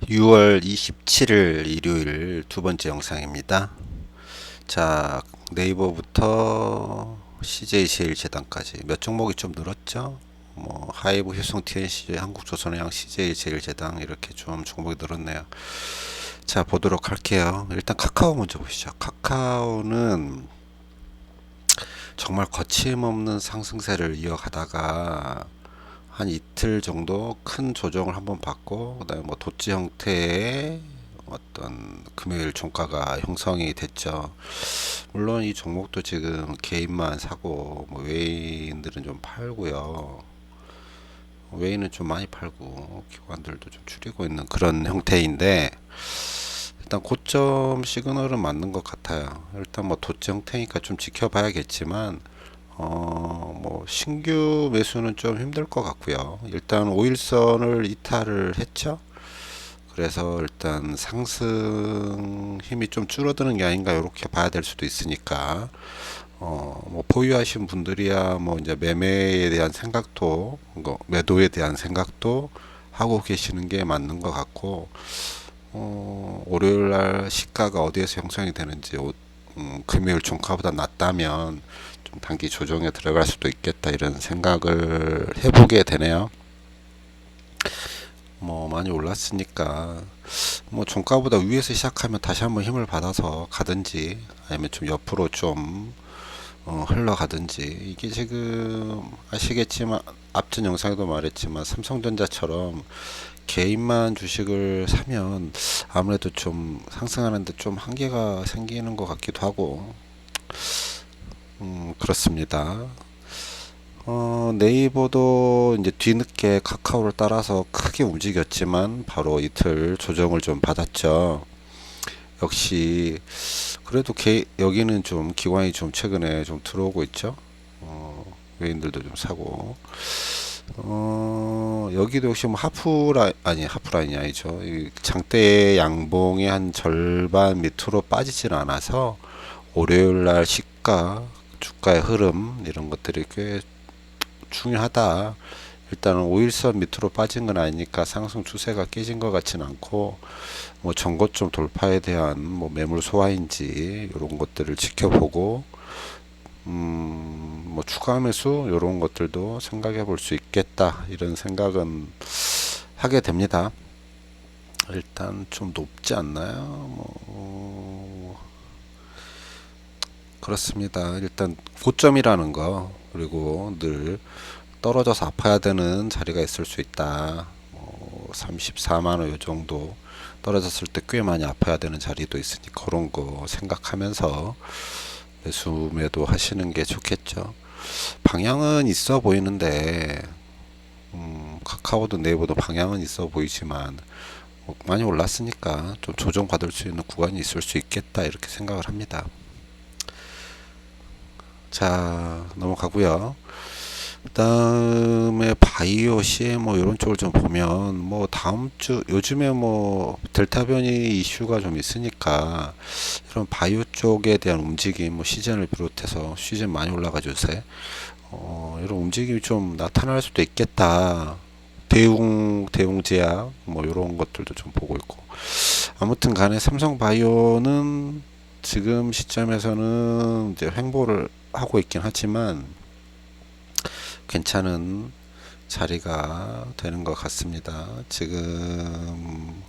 6월 27일 일요일 두 번째 영상입니다. 자, 네이버부터 CJ제일제당까지 몇 종목이 좀 늘었죠? 뭐 하이브, 효성, TNCJ, 한국조선해양, CJ제일제당 이렇게 좀 종목이 늘었네요. 자, 보도록 할게요. 일단 카카오 먼저 보시죠. 카카오는 정말 거침없는 상승세를 이어가다가 한 이틀 정도 큰 조정을 한번 받고 그다음에 뭐 도치 형태의 어떤 금요일 종가가 형성이 됐죠. 물론 이 종목도 지금 개인만 사고 뭐 외인들은 좀 팔고요. 외인은 좀 많이 팔고 기관들도 좀 줄이고 있는 그런 형태인데 일단 고점 시그널은 맞는 것 같아요. 일단 뭐 도치 형태니까 좀 지켜봐야겠지만 뭐 신규 매수는 좀 힘들 것 같고요. 일단 5일선을 이탈을 했죠. 그래서 일단 상승 힘이 좀 줄어드는 게 아닌가 이렇게 봐야 될 수도 있으니까 뭐 보유하신 분들이야 뭐 이제 매매에 대한 생각도 매도에 대한 생각도 하고 계시는 게 맞는 것 같고 월요일 날 시가가 어디에서 형성이 되는지 금요일 종가보다 낮다면 좀 단기 조정에 들어갈 수도 있겠다 이런 생각을 해보게 되네요. 뭐 많이 올랐으니까 뭐 종가보다 위에서 시작하면 다시 한번 힘을 받아서 가든지 아니면 좀 옆으로 좀 흘러가든지 이게 지금 아시겠지만 앞전 영상에도 말했지만 삼성전자처럼 개인만 주식을 사면 아무래도 좀 상승하는데 좀 한계가 생기는 것 같기도 하고 그렇습니다. 네이버도 이제 뒤늦게 카카오를 따라서 크게 움직였지만 바로 이틀 조정을 좀 받았죠. 역시 그래도 여기는 좀 기관이 좀 최근에 좀 들어오고 있죠. 외인들도 좀 사고 여기도 역시 뭐 하프라인이 아니죠. 이 장대 양봉의 한 절반 밑으로 빠지지는 않아서 월요일 날 시가 주가의 흐름 이런 것들이 꽤 중요하다. 일단은 5일선 밑으로 빠진 건 아니니까 상승 추세가 깨진 것 같지는 않고 뭐 전고점 돌파에 대한 뭐 매물 소화인지 이런 것들을 지켜보고 뭐 추가 매수 이런 것들도 생각해 볼 수 있겠다 이런 생각은 하게 됩니다. 일단 좀 높지 않나요? 그렇습니다. 일단 고점이라는 거 그리고 늘 떨어져서 아파야 되는 자리가 있을 수 있다. 34만 원 요 정도 떨어졌을 때 꽤 많이 아파야 되는 자리도 있으니 그런 거 생각하면서 매수 매도 하시는 게 좋겠죠. 방향은 있어 보이는데 카카오도 네이버도 방향은 있어 보이지만 많이 올랐으니까 좀 조정받을 수 있는 구간이 있을 수 있겠다 이렇게 생각을 합니다. 자 넘어가고요. 그다음에 바이오, CMO 이런 쪽을 좀 보면 뭐 다음 주 요즘에 뭐 델타 변이 이슈가 좀 있으니까 이런 바이오 쪽에 대한 움직임 뭐 시즌을 비롯해서 시즌 많이 올라가죠 요새 이런 움직임이 좀 나타날 수도 있겠다. 대웅제약 뭐 이런 것들도 좀 보고 있고 아무튼 간에 삼성바이오는 지금 시점에서는 이제 횡보를 하고 있긴 하지만 괜찮은 자리가 되는 것 같습니다. 지금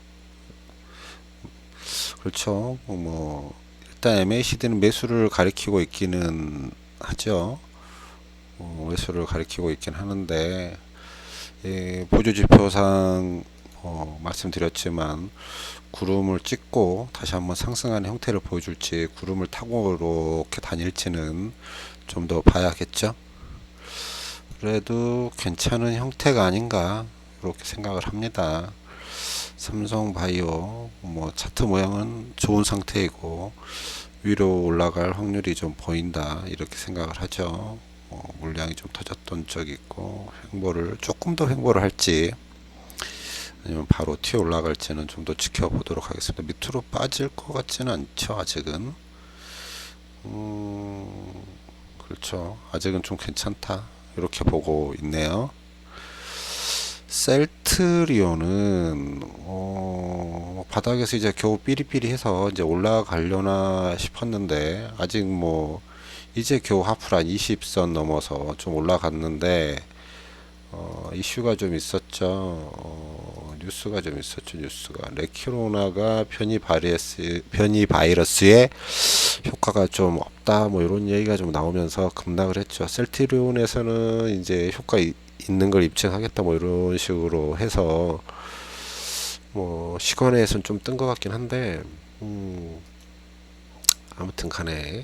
그렇죠. 뭐 일단 MACD는 매수를 가리키고 있기는 하죠. 매수를 가리키고 있긴 하는데 예, 보조지표상 말씀드렸지만 구름을 찍고 다시 한번 상승하는 형태를 보여줄지 구름을 타고 이렇게 다닐지는 좀 더 봐야겠죠. 그래도 괜찮은 형태가 아닌가 이렇게 생각을 합니다. 삼성바이오 뭐 차트 모양은 좋은 상태이고 위로 올라갈 확률이 좀 보인다 이렇게 생각을 하죠. 물량이 좀 터졌던 적이 있고 횡보를 조금 더 횡보를 할지 아니면 바로 튀어 올라갈지는 좀 더 지켜보도록 하겠습니다. 밑으로 빠질 것 같지는 않죠 아직은. 그렇죠. 아직은 좀 괜찮다 이렇게 보고 있네요. 셀트리온은 바닥에서 이제 겨우 삐리삐리해서 이제 올라가려나 싶었는데 아직 뭐 이제 겨우 하프란 20선 넘어서 좀 올라갔는데 이슈가 좀 있었죠. 뉴스가 좀 있었죠. 뉴스가 레키로나가 변이 바이러스에 효과가 좀 없다 뭐 이런 얘기가 좀 나오면서 급락을 했죠. 셀트리온에서는 이제 있는 걸 입증하겠다 뭐 이런 식으로 해서 뭐 시간에선 좀 뜬 것 같긴 한데 아무튼 간에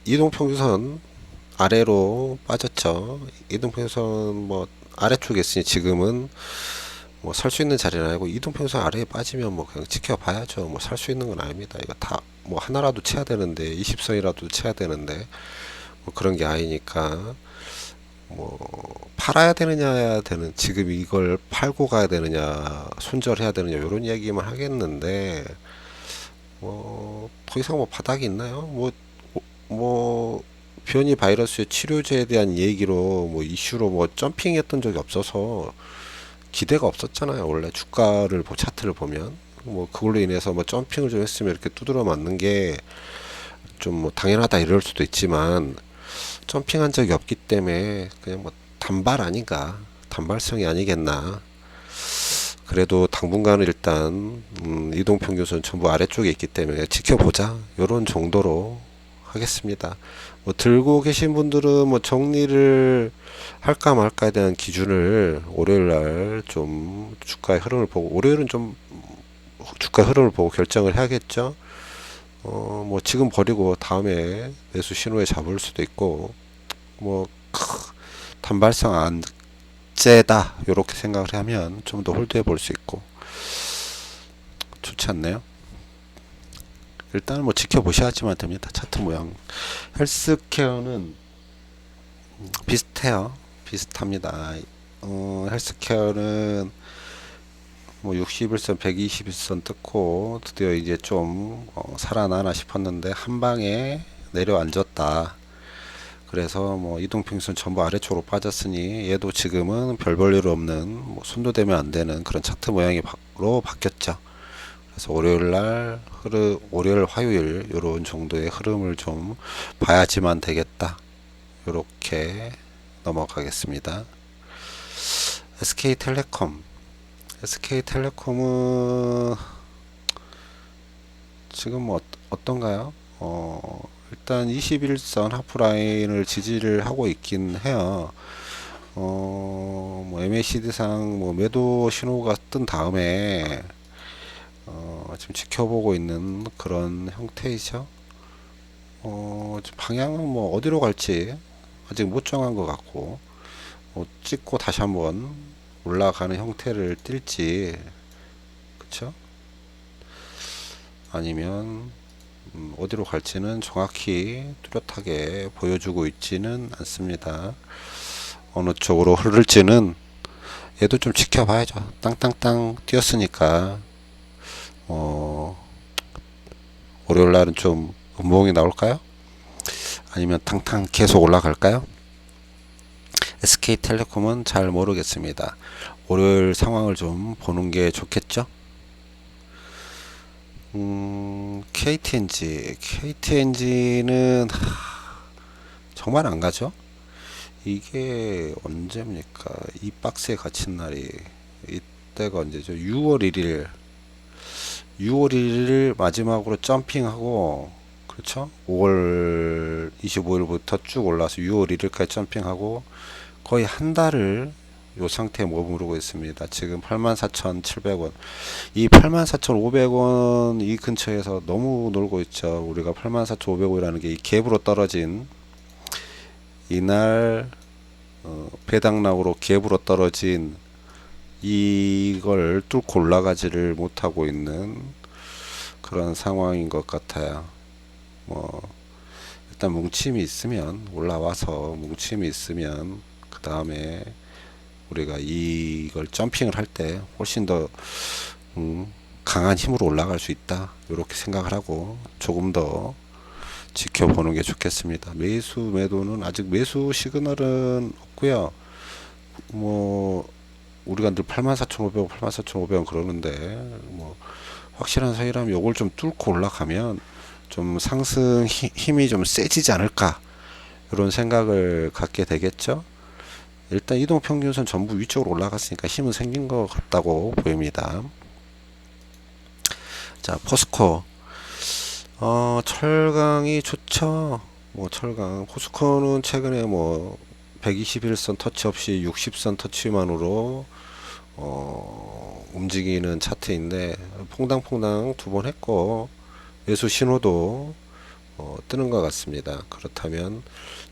이동평균선 아래로 빠졌죠. 이동평균선 뭐 아래쪽에 있으니 지금은 뭐 살 수 있는 자리는 아니고 이동평균선 아래에 빠지면 뭐 그냥 지켜봐야죠. 뭐 살 수 있는 건 아닙니다. 이거 다 뭐 하나라도 쳐야 되는데 20선이라도 쳐야 되는데 뭐 그런 게 아니니까 뭐 팔아야 되느냐 되는 지금 이걸 팔고 가야 되느냐 손절해야 되느냐 이런 이야기만 하겠는데 뭐 더 이상 뭐 바닥이 있나요? 뭐 변이 바이러스의 치료제에 대한 얘기로 뭐 이슈로 뭐 점핑했던 적이 없어서 기대가 없었잖아요. 원래 주가를 차트를 보면 뭐 그걸로 인해서 뭐 점핑을 좀 했으면 이렇게 두드러 맞는 게 좀 뭐 당연하다 이럴 수도 있지만 점핑한 적이 없기 때문에 그냥 뭐 단발 아닌가 단발성이 아니겠나. 그래도 당분간은 일단 이동평균선 전부 아래쪽에 있기 때문에 지켜보자 요런 정도로 하겠습니다. 뭐 들고 계신 분들은 뭐 정리를 할까 말까에 대한 기준을 월요일 날 좀 주가의 흐름을 보고 월요일은 좀 주가의 흐름을 보고 결정을 해야겠죠. 뭐 지금 버리고 다음에 매수 신호에 잡을 수도 있고 뭐 단발성 안 째다 요렇게 생각을 하면 좀 더 홀드해 볼 수 있고 좋지 않나요? 일단 뭐 지켜보셔야지만 됩니다. 차트 모양 헬스케어는 비슷해요. 비슷합니다. 헬스케어는 뭐 61선 121선 뜯고 드디어 이제 좀 살아나나 싶었는데 한 방에 내려앉았다. 그래서 뭐 이동평균선 전부 아래쪽으로 빠졌으니 얘도 지금은 별 볼 일 없는 뭐 손도 대면 안 되는 그런 차트 모양으로 바뀌었죠. 그래서 월요일 화요일 요런 정도의 흐름을 좀 봐야지만 되겠다. 요렇게 넘어가겠습니다. SK텔레콤은 지금 뭐 어떤가요? 일단 21선 하프라인을 지지를 하고 있긴 해요. 뭐 MACD상 뭐 매도 신호가 뜬 다음에 지금 지켜보고 있는 그런 형태이죠. 방향은 뭐 어디로 갈지 아직 못 정한 것 같고 찍고 다시 한번 올라가는 형태를 띨지 그쵸? 아니면 어디로 갈지는 정확히 뚜렷하게 보여주고 있지는 않습니다. 어느 쪽으로 흐를지는 얘도 좀 지켜봐야죠. 땅땅땅 뛰었으니까 월요일 날은 좀 음봉이 나올까요? 아니면 탕탕 계속 올라갈까요? SK텔레콤은 잘 모르겠습니다. 월요일 상황을 좀 보는 게 좋겠죠? KTNG는 정말 안 가죠? 이게 언제입니까? 이 박스에 갇힌 날이 이때가 언제죠? 6월 1일 6월 1일 마지막으로 점핑하고 그렇죠? 5월 25일부터 쭉 올라서 6월 1일까지 점핑하고 거의 한 달을 요 상태에 머무르고 있습니다. 지금 84,700원. 이 84,500원 이 근처에서 너무 놀고 있죠. 우리가 84,500원이라는 게 이 갭으로 떨어진 이날 배당락으로 갭으로 떨어진 이걸 뚫고 올라가지를 못하고 있는 그런 상황인 것 같아요. 뭐 일단 뭉침이 있으면 올라와서 뭉침이 있으면 그 다음에 우리가 이걸 점핑을 할 때 훨씬 더 강한 힘으로 올라갈 수 있다 이렇게 생각을 하고 조금 더 지켜보는 게 좋겠습니다. 매도는 아직 매수 시그널은 없고요. 뭐 우리가 늘 84,500원, 84,500원 그러는데 뭐 확실한 사이라면 요걸 좀 뚫고 올라가면 좀 상승 힘이 좀 세지지 않을까 이런 생각을 갖게 되겠죠. 일단 이동평균선 전부 위쪽으로 올라갔으니까 힘은 생긴 것 같다고 보입니다. 자, 포스코. 철강이 좋죠. 뭐 철강. 포스코는 최근에 뭐 121선 터치 없이 60선 터치만으로 움직이는 차트인데 퐁당퐁당 두 번 했고 매수 신호도 뜨는 것 같습니다. 그렇다면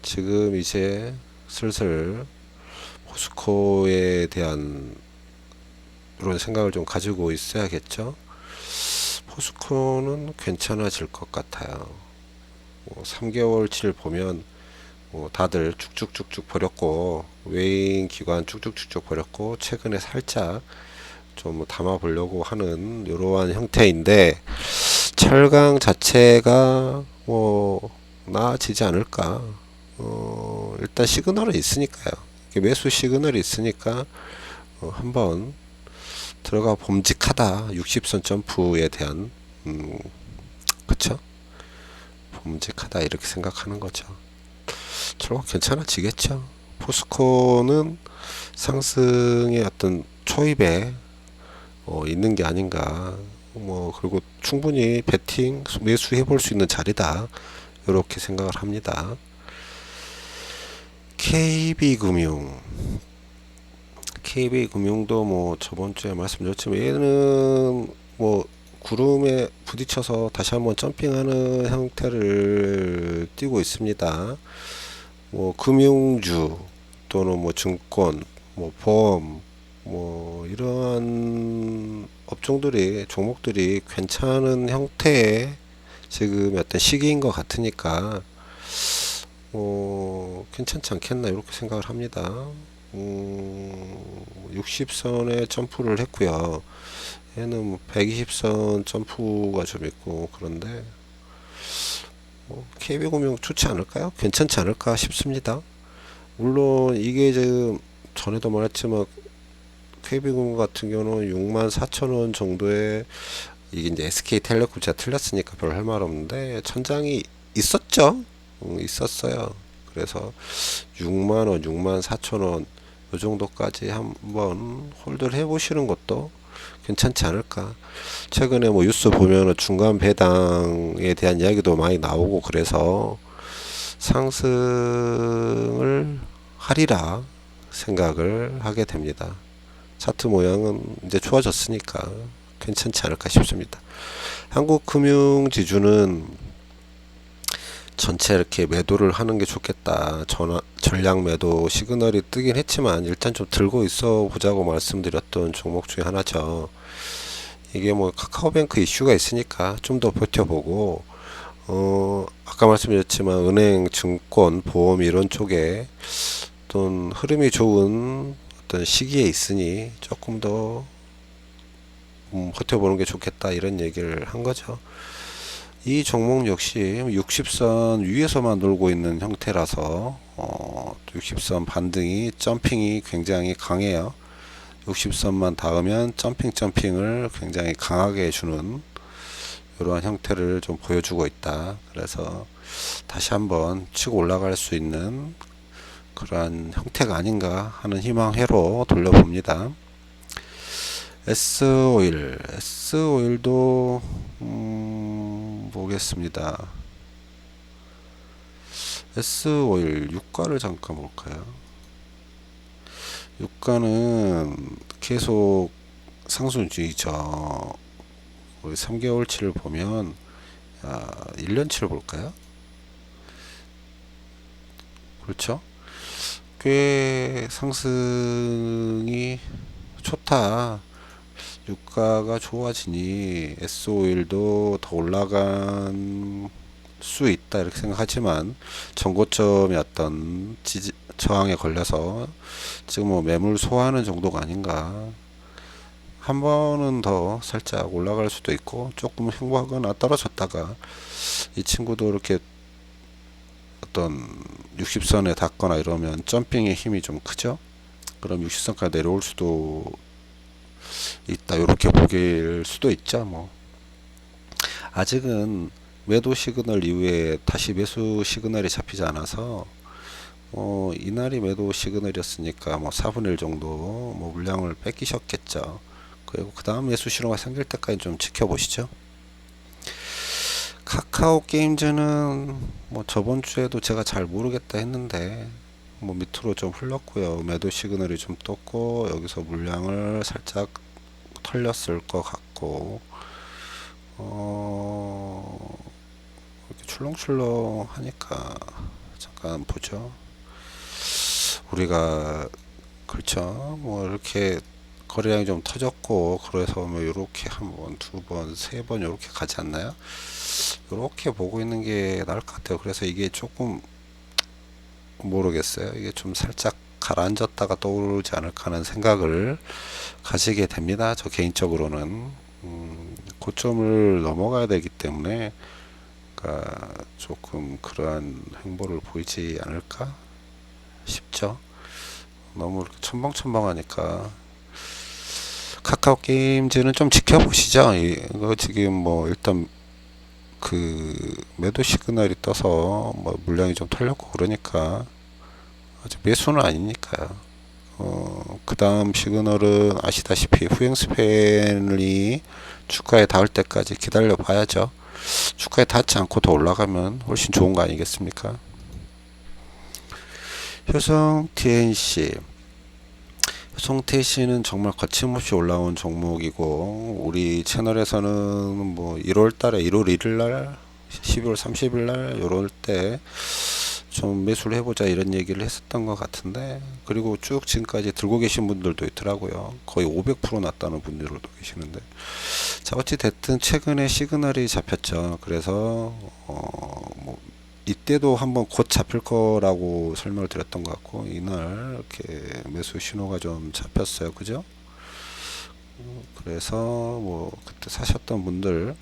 지금 이제 슬슬 포스코에 대한 이런 생각을 좀 가지고 있어야겠죠. 포스코는 괜찮아질 것 같아요. 3개월치를 보면 다들 쭉쭉쭉쭉 버렸고 외인 기관 쭉쭉쭉쭉 버렸고 최근에 살짝 좀 담아 보려고 하는 이러한 형태인데 철강 자체가 뭐 나아지지 않을까. 일단 시그널은 있으니까요. 매수 시그널이 있으니까 한번 들어가 봄직하다. 60선 점프에 대한 그쵸? 봄직하다 이렇게 생각하는 거죠. 결국 괜찮아지겠죠. 포스코는 상승의 어떤 초입에 있는 게 아닌가. 뭐 그리고 충분히 베팅 매수해 볼 수 있는 자리다. 이렇게 생각을 합니다. KB금융. KB금융도 뭐 저번 주에 말씀드렸지만 얘는 뭐 구름에 부딪혀서 다시 한번 점핑하는 형태를 띠고 있습니다. 뭐 금융주 또는 뭐 증권, 뭐 보험, 뭐 이러한 업종들이 종목들이 괜찮은 형태의 지금 어떤 시기인 것 같으니까 괜찮지 않겠나 이렇게 생각을 합니다. 60선에 점프를 했고요. 얘는 120선 점프가 좀 있고 그런데 KB금융 좋지 않을까요? 괜찮지 않을까 싶습니다. 물론 이게 지금 전에도 말했지만 KB금융 같은 경우는 64,000원 정도의 이게 이제 SK텔레콤 제가 틀렸으니까 별 할 말 없는데 천장이 있었죠. 있었어요. 그래서 6만원, 64,000원 요 정도까지 한번 홀드를 해보시는 것도 괜찮지 않을까. 최근에 뭐 뉴스 보면은 중간 배당에 대한 이야기도 많이 나오고 그래서 상승을 하리라 생각을 하게 됩니다. 차트 모양은 이제 좋아졌으니까 괜찮지 않을까 싶습니다. 한국금융지주는 전체 이렇게 매도를 하는 게 좋겠다. 전략 매도 시그널이 뜨긴 했지만 일단 좀 들고 있어 보자고 말씀드렸던 종목 중에 하나죠. 이게 뭐 카카오뱅크 이슈가 있으니까 좀 더 버텨보고 아까 말씀드렸지만 은행, 증권, 보험 이런 쪽에 어떤 흐름이 좋은 어떤 시기에 있으니 조금 더 버텨보는 게 좋겠다 이런 얘기를 한 거죠. 이 종목 역시 60선 위에서만 놀고 있는 형태라서 60선 반등이 점핑이 굉장히 강해요. 60선만 닿으면 점핑을 굉장히 강하게 해주는 이러한 형태를 좀 보여주고 있다. 그래서 다시 한번 치고 올라갈 수 있는 그러한 형태가 아닌가 하는 희망회로 돌려봅니다. S오일도 보겠습니다. S오일 유가를 잠깐 볼까요? 유가는 계속 상승 중이죠. 우리 3개월치를 보면 1년치를 볼까요? 그렇죠? 꽤 상승이 좋다. 유가가 좋아지니 S오일도 더 올라간 수 있다 이렇게 생각하지만 전고점이 어떤 저항에 걸려서 지금 뭐 매물 소화하는 정도가 아닌가. 한 번은 더 살짝 올라갈 수도 있고 조금 횡보하거나 떨어졌다가 이 친구도 이렇게 어떤 60선에 닿거나 이러면 점핑의 힘이 좀 크죠. 그럼 60선까지 내려올 수도 있다. 이렇게 보길 수도 있죠. 뭐 아직은 매도 시그널 이후에 다시 매수 시그널이 잡히지 않아서 이날이 매도 시그널이었으니까 뭐 4분의 1 정도 뭐 물량을 뺏기셨겠죠. 그리고 그 다음 매수 신호가 생길 때까지 좀 지켜보시죠. 카카오 게임즈는 뭐 저번 주에도 제가 잘 모르겠다 했는데 뭐 밑으로 좀 흘렀고요. 매도 시그널이 좀 떴고 여기서 물량을 살짝 털렸을 것 같고 이렇게 출렁출렁 하니까 잠깐 보죠. 우리가 그렇죠. 뭐 이렇게 거래량이 좀 터졌고 그래서 뭐 이렇게 한 번, 두 번, 세 번 이렇게 가지 않나요? 이렇게 보고 있는 게 나을 것 같아요. 그래서 이게 조금 모르겠어요. 이게 좀 살짝 가라앉았다가 떠오르지 않을까 하는 생각을 가지게 됩니다. 저 개인적으로는 고점을 넘어가야 되기 때문에 그러니까 조금 그러한 행보를 보이지 않을까 싶죠. 너무 이렇게 첨벙첨벙하니까 카카오 게임즈는 좀 지켜보시죠. 이거 지금 뭐 일단 그 매도 시그널이 떠서 뭐 물량이 좀 털렸고 그러니까 아직 매수는 아니니까요. 그 다음 시그널은 아시다시피 후행 스팬이 주가에 닿을 때까지 기다려 봐야죠. 주가에 닿지 않고 더 올라가면 훨씬 좋은 거 아니겠습니까? 효성 TNC. 효성 TNC는 정말 거침없이 올라온 종목이고, 우리 채널에서는 뭐 1월 달에 1월 1일 날, 12월 30일 날, 요럴 때 좀 매수를 해보자 이런 얘기를 했었던 것 같은데, 그리고 쭉 지금까지 들고 계신 분들도 있더라고요. 거의 500% 났다는 분들도 계시는데, 자 어찌 됐든 최근에 시그널이 잡혔죠. 그래서 뭐 이때도 한번 곧 잡힐 거라고 설명을 드렸던 것 같고 이날 이렇게 매수 신호가 좀 잡혔어요. 그죠? 그래서 뭐 그때 사셨던 분들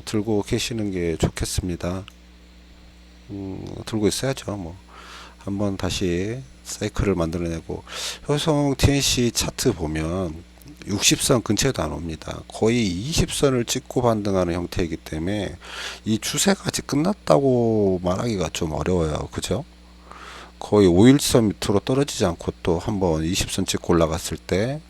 들고 계시는 게 좋겠습니다. 들고 있어야죠. 뭐 한번 다시 사이클을 만들어내고 효성 TNC 차트 보면 60선 근처에도 안 옵니다. 거의 20선을 찍고 반등하는 형태이기 때문에 이 추세가 아직 끝났다고 말하기가 좀 어려워요. 그죠? 거의 5일선 밑으로 떨어지지 않고 또 한번 20선 찍고 올라갔을 때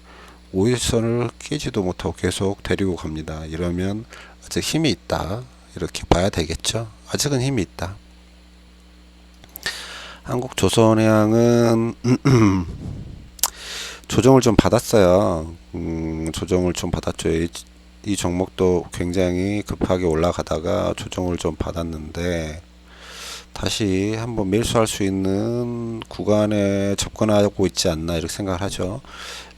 5일선을 깨지도 못하고 계속 데리고 갑니다. 이러면 아직 힘이 있다. 이렇게 봐야 되겠죠. 아직은 힘이 있다. 한국조선해양은 조정을 좀 받았어요. 조정을 좀 받았죠. 이 종목도 굉장히 급하게 올라가다가 조정을 좀 받았는데 다시 한번 매수할 수 있는 구간에 접근하고 있지 않나 이렇게 생각을 하죠.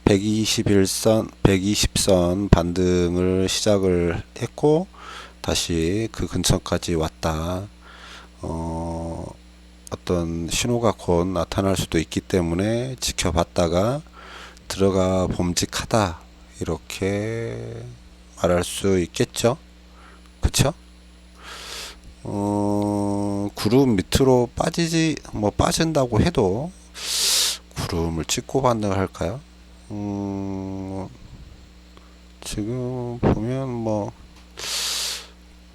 121선, 120선 반등을 시작을 했고 다시 그 근처까지 왔다. 어떤 신호가 곧 나타날 수도 있기 때문에 지켜봤다가 들어가 봄직하다 이렇게 말할 수 있겠죠. 그쵸? 구름 밑으로 빠지지 뭐 빠진다고 해도 구름을 찍고 반등을 할까요? 지금 보면 뭐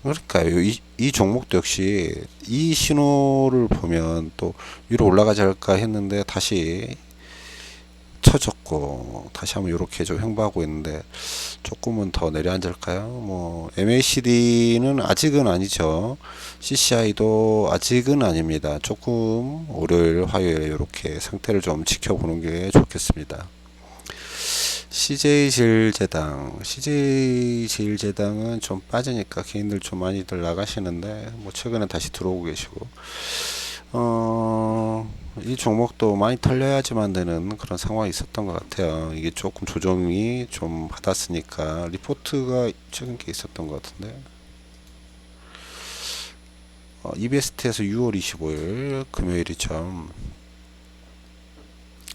그러니까요. 이 종목도 역시 이 신호를 보면 또 위로 올라가지 않을까 했는데 다시 쳐졌고 다시 한번 이렇게 좀 횡보하고 있는데 조금은 더 내려앉을까요? 뭐 MACD는 아직은 아니죠. CCI도 아직은 아닙니다. 조금 월요일, 화요일 이렇게 상태를 좀 지켜보는 게 좋겠습니다. CJ제일제당은 좀 빠지니까 개인들 좀 많이들 나가시는데 뭐 최근에 다시 들어오고 계시고 이 종목도 많이 털려야지만 되는 그런 상황이 있었던 것 같아요. 이게 조금 조정이 좀 받았으니까 리포트가 최근 게 있었던 것 같은데 이베스트에서 6월 25일 금요일이죠.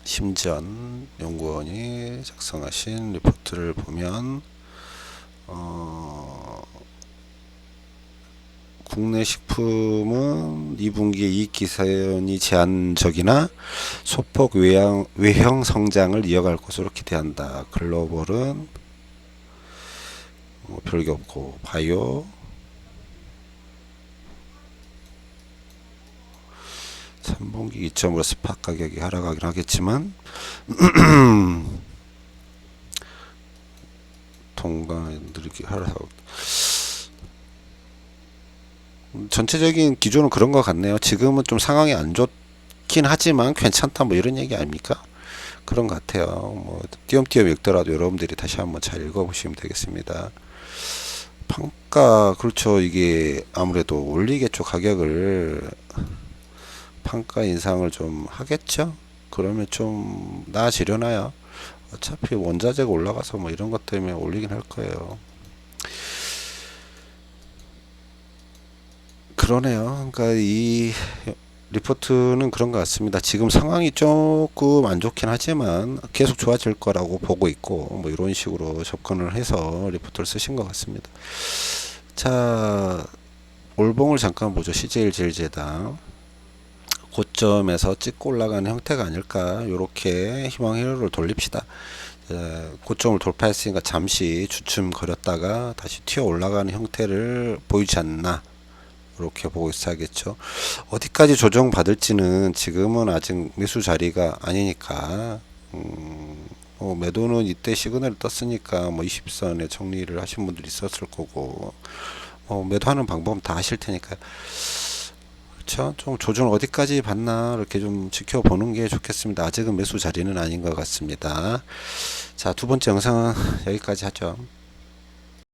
심지연 연구원이 작성하신 리포트를 보면 국내 식품은 2분기에 이익 기선이 제한적이나 소폭 외형 성장을 이어갈 것으로 기대한다. 글로벌은 뭐 별게 없고, 바이오 3분기 2.5 스팟 가격이 하락하긴 하겠지만 동반 느리게 하락. 전체적인 기조는 그런 것 같네요. 지금은 좀 상황이 안 좋긴 하지만 괜찮다 뭐 이런 얘기 아닙니까? 그런 것 같아요. 뭐 띄엄띄엄 읽더라도 여러분들이 다시 한번 잘 읽어보시면 되겠습니다. 판가 그렇죠. 이게 아무래도 올리겠죠. 가격을 판가 인상을 좀 하겠죠. 그러면 좀 나아지려나요? 어차피 원자재가 올라가서 뭐 이런 것 때문에 올리긴 할 거예요. 그러네요. 그러니까 이 리포트는 그런 것 같습니다. 지금 상황이 조금 안 좋긴 하지만 계속 좋아질 거라고 보고 있고 뭐 이런 식으로 접근을 해서 리포트를 쓰신 것 같습니다. 자, 올봉을 잠깐 보죠. CJ 제일제당 고점에서 찍고 올라가는 형태가 아닐까. 이렇게 희망 회로를 돌립시다. 고점을 돌파했으니까 잠시 주춤거렸다가 다시 튀어 올라가는 형태를 보이지 않나. 이렇게 보고 있어야겠죠. 어디까지 조정 받을지는 지금은 아직 매수 자리가 아니니까 매도는 이때 시그널을 떴으니까 뭐 20선에 정리를 하신 분들이 있었을 거고 매도하는 방법은 다 하실 테니까 그렇죠. 좀 조정 어디까지 받나 이렇게 좀 지켜보는 게 좋겠습니다. 아직은 매수 자리는 아닌 것 같습니다. 자, 두 번째 영상은 여기까지 하죠.